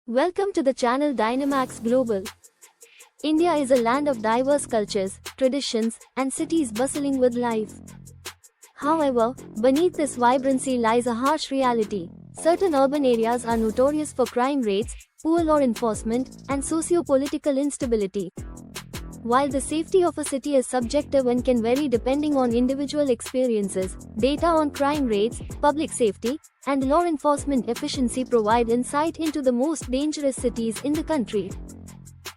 Welcome to the channel Dynamax Global. India is a land of diverse cultures, traditions, and cities bustling with life. However, beneath this vibrancy lies a harsh reality. Certain urban areas are notorious for crime rates, poor law enforcement, and socio-political instability. While the safety of a city is subjective and can vary depending on individual experiences, data on crime rates, public safety, and law enforcement efficiency provide insight into the most dangerous cities in the country.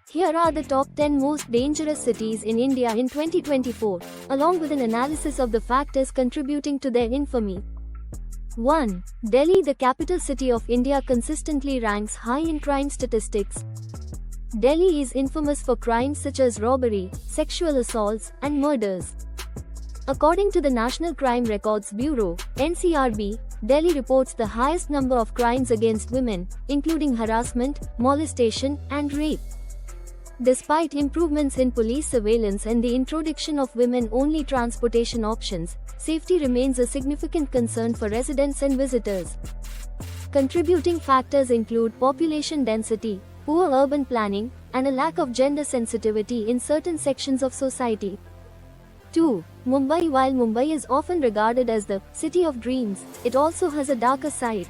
Here are the top 10 most dangerous cities in India in 2024, along with an analysis of the factors contributing to their infamy. 1. Delhi, the capital city of India, consistently ranks high in crime statistics. Delhi is infamous for crimes such as robbery, sexual assaults, and murders. According to the National Crime Records Bureau, NCRB, Delhi reports the highest number of crimes against women, including harassment, molestation, and rape. Despite improvements in police surveillance and the introduction of women-only transportation options, safety remains a significant concern for residents and visitors. Contributing factors include population density, poor urban planning, and a lack of gender sensitivity in certain sections of society. 2. Mumbai. While Mumbai is often regarded as the city of dreams, it also has a darker side.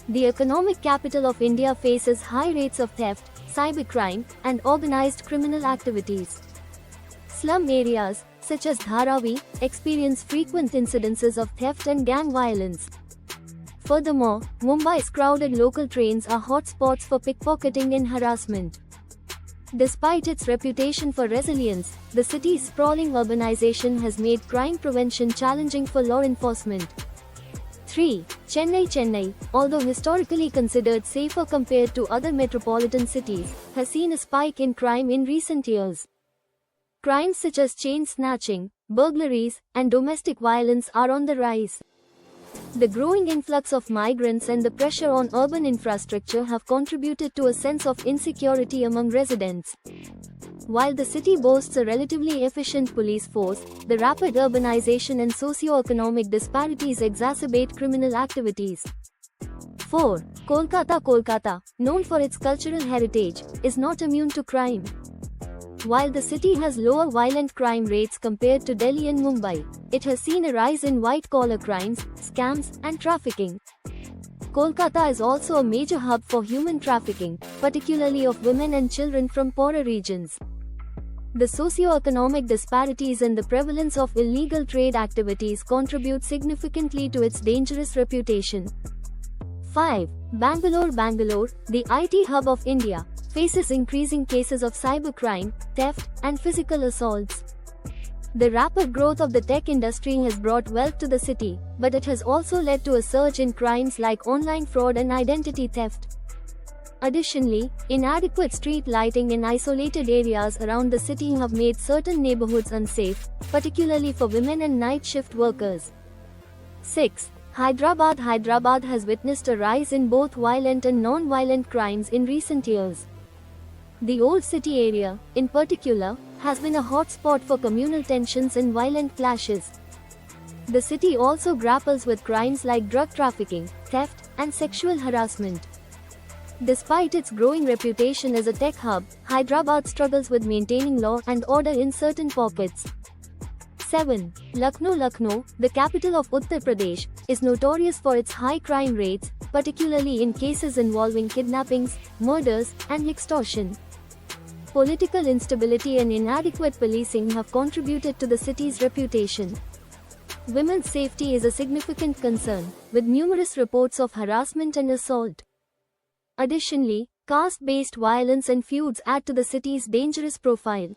The economic capital of India faces high rates of theft, cybercrime, and organized criminal activities. Slum areas, such as Dharavi, experience frequent incidences of theft and gang violence. Furthermore, Mumbai's crowded local trains are hotspots for pickpocketing and harassment. Despite its reputation for resilience, the city's sprawling urbanization has made crime prevention challenging for law enforcement. 3. Chennai, although historically considered safer compared to other metropolitan cities, has seen a spike in crime in recent years. Crimes such as chain snatching, burglaries, and domestic violence are on the rise. The growing influx of migrants and the pressure on urban infrastructure have contributed to a sense of insecurity among residents. While the city boasts a relatively efficient police force, the rapid urbanization and socio-economic disparities exacerbate criminal activities. 4. Kolkata, known for its cultural heritage, is not immune to crime. While the city has lower violent crime rates compared to Delhi and Mumbai, it has seen a rise in white-collar crimes, scams, and trafficking. Kolkata is also a major hub for human trafficking, particularly of women and children from poorer regions. The socio-economic disparities and the prevalence of illegal trade activities contribute significantly to its dangerous reputation. 5. Bangalore, the IT hub of India, faces increasing cases of cybercrime, theft, and physical assaults. The rapid growth of the tech industry has brought wealth to the city, but it has also led to a surge in crimes like online fraud and identity theft. Additionally, inadequate street lighting in isolated areas around the city have made certain neighborhoods unsafe, particularly for women and night shift workers. 6. Hyderabad has witnessed a rise in both violent and non-violent crimes in recent years. The Old City area, in particular, has been a hotspot for communal tensions and violent clashes. The city also grapples with crimes like drug trafficking, theft, and sexual harassment. Despite its growing reputation as a tech hub, Hyderabad struggles with maintaining law and order in certain pockets. 7. Lucknow, the capital of Uttar Pradesh, is notorious for its high crime rates, particularly in cases involving kidnappings, murders, and extortion. Political instability and inadequate policing have contributed to the city's reputation. Women's safety is a significant concern, with numerous reports of harassment and assault. Additionally, caste-based violence and feuds add to the city's dangerous profile.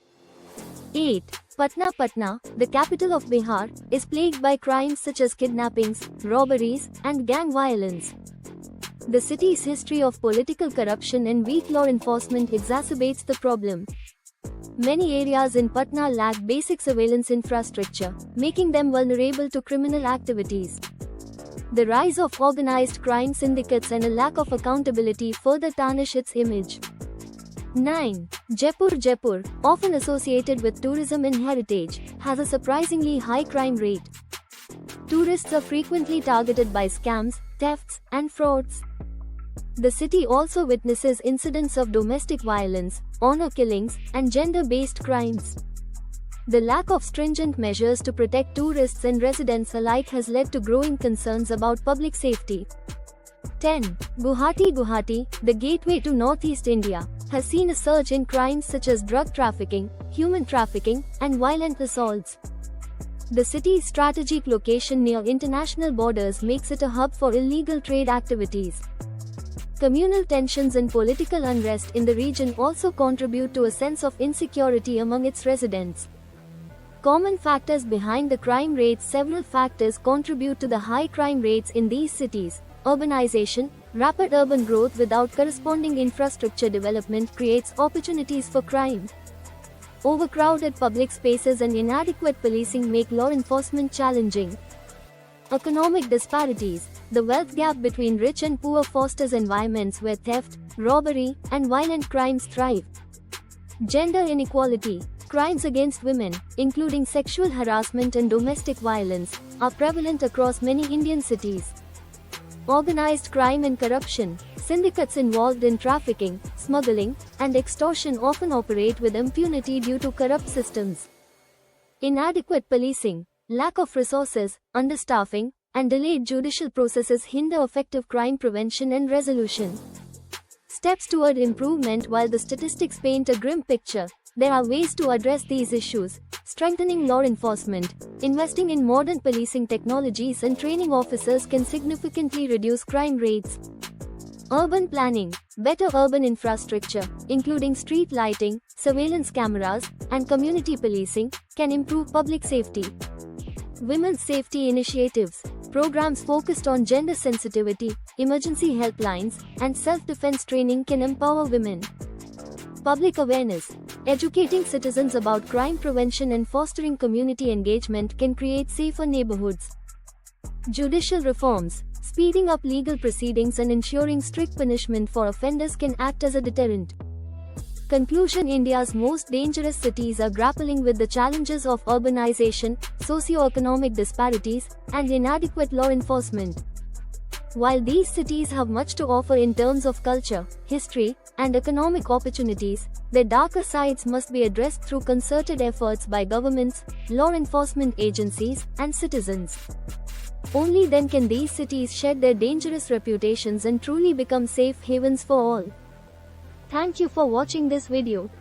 8. Patna, the capital of Bihar, is plagued by crimes such as kidnappings, robberies, and gang violence. The city's history of political corruption and weak law enforcement exacerbates the problem. Many areas in Patna lack basic surveillance infrastructure, making them vulnerable to criminal activities. The rise of organized crime syndicates and a lack of accountability further tarnish its image. 9. Jaipur, often associated with tourism and heritage, has a surprisingly high crime rate. Tourists are frequently targeted by scams, thefts, and frauds. The city also witnesses incidents of domestic violence, honor killings, and gender-based crimes. The lack of stringent measures to protect tourists and residents alike has led to growing concerns about public safety. 10. Guwahati, the gateway to Northeast India, has seen a surge in crimes such as drug trafficking, human trafficking, and violent assaults. The city's strategic location near international borders makes it a hub for illegal trade activities. Communal tensions and political unrest in the region also contribute to a sense of insecurity among its residents. Common factors behind the crime rates. Several factors contribute to the high crime rates in these cities. Urbanization, rapid urban growth without corresponding infrastructure development creates opportunities for crime. Overcrowded public spaces and inadequate policing make law enforcement challenging. Economic disparities. The wealth gap between rich and poor fosters environments where theft, robbery, and violent crimes thrive. Gender inequality. Crimes against women, including sexual harassment and domestic violence, are prevalent across many Indian cities. Organized crime and corruption. Syndicates involved in trafficking, smuggling, and extortion often operate with impunity due to corrupt systems. Inadequate policing. Lack of resources, understaffing, and delayed judicial processes hinder effective crime prevention and resolution. Steps toward improvement. While the statistics paint a grim picture, there are ways to address these issues: strengthening law enforcement, investing in modern policing technologies, and training officers can significantly reduce crime rates. Urban planning. Better urban infrastructure, including street lighting, surveillance cameras, and community policing, can improve public safety. Women's safety initiatives. Programs focused on gender sensitivity, emergency helplines, and self-defense training can empower women. Public awareness. Educating citizens about crime prevention and fostering community engagement can create safer neighborhoods. Judicial reforms. Speeding up legal proceedings and ensuring strict punishment for offenders can act as a deterrent. Conclusion. India's most dangerous cities are grappling with the challenges of urbanization, socio-economic disparities, and inadequate law enforcement. While these cities have much to offer in terms of culture, history, and economic opportunities, their darker sides must be addressed through concerted efforts by governments, law enforcement agencies, and citizens. Only then can these cities shed their dangerous reputations and truly become safe havens for all. Thank you for watching this video.